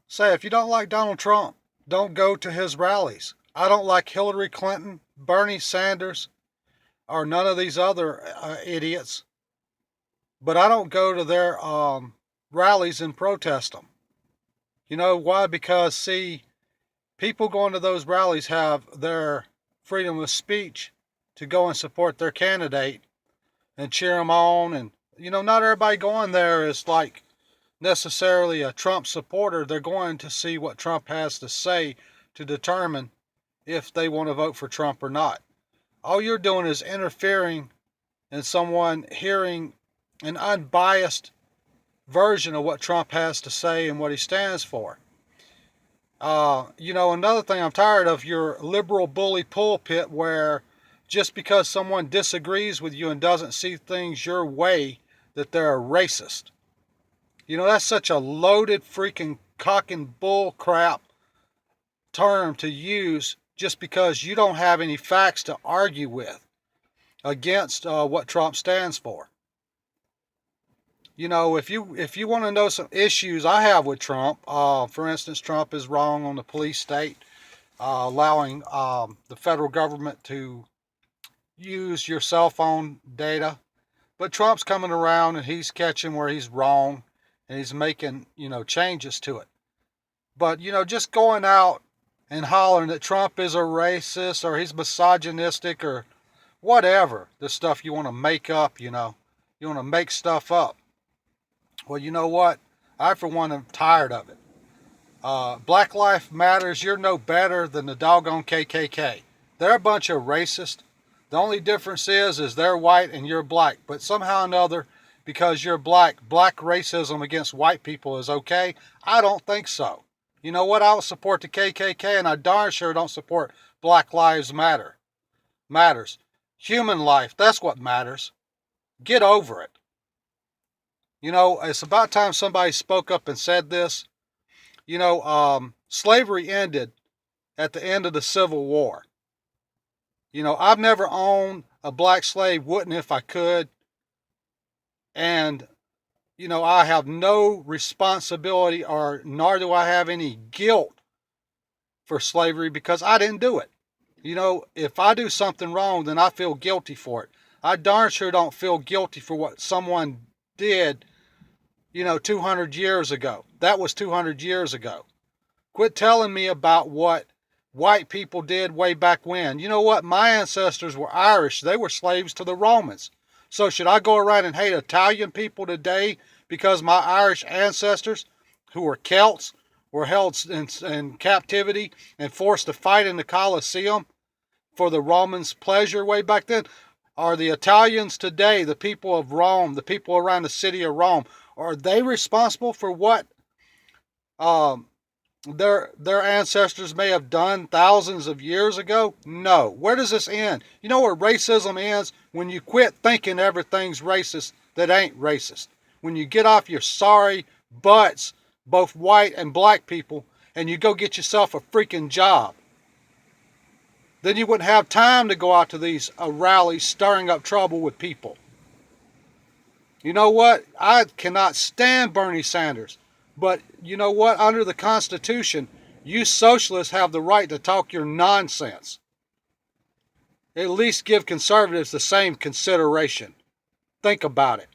Say, if you don't like Donald Trump, don't go to his rallies. I don't like Hillary Clinton, Bernie Sanders, or none of these other idiots, but I don't go to their rallies and protest them. You know why? Because, see, people going to those rallies have their freedom of speech to go and support their candidate and cheer them on. And, not everybody going there is like necessarily a Trump supporter. They're going to see what Trump has to say to determine if they want to vote for Trump or not. All you're doing is interfering in someone hearing an unbiased version of what Trump has to say and what he stands for. Another thing I'm tired of your liberal bully pulpit where just because someone disagrees with you and doesn't see things your way, that they're a racist. That's such a loaded freaking cock and bull crap term to use just because you don't have any facts to argue with against what Trump stands for. If you want to know some issues I have with Trump, for instance, Trump is wrong on the police state, allowing the federal government to use your cell phone data. But Trump's coming around and he's catching where he's wrong and he's making, changes to it. But, just going out and hollering that Trump is a racist or he's misogynistic or whatever, the stuff you want to make up, you want to make stuff up. Well, you know what? I, for one, am tired of it. Black Lives Matters, you're no better than the doggone KKK. They're a bunch of racists. The only difference is they're white and you're black. But somehow or another, because you're black racism against white people is okay? I don't think so. You know what? I will support the KKK, and I darn sure don't support Black Lives Matters. Human life, that's what matters. Get over it. It's about time somebody spoke up and said this. Slavery ended at the end of the Civil War. I've never owned a black slave, wouldn't if I could. And, I have no responsibility nor do I have any guilt for slavery because I didn't do it. If I do something wrong, then I feel guilty for it. I darn sure don't feel guilty for what someone did, 200 years ago. That was 200 years ago. Quit telling me about what white people did way back when. You know what? My ancestors were Irish. They were slaves to the Romans. So should I go around and hate Italian people today because my Irish ancestors, who were Celts, were held in captivity and forced to fight in the Colosseum for the Romans' pleasure way back then? Are the Italians today, the people of Rome, the people around the city of Rome, are they responsible for what their ancestors may have done thousands of years ago? No. Where does this end? You know where racism ends? When you quit thinking everything's racist that ain't racist. When you get off your sorry butts, both white and black people, and you go get yourself a freaking job. Then you wouldn't have time to go out to these rallies stirring up trouble with people. You know what? I cannot stand Bernie Sanders. But you know what? Under the Constitution, you socialists have the right to talk your nonsense. At least give conservatives the same consideration. Think about it.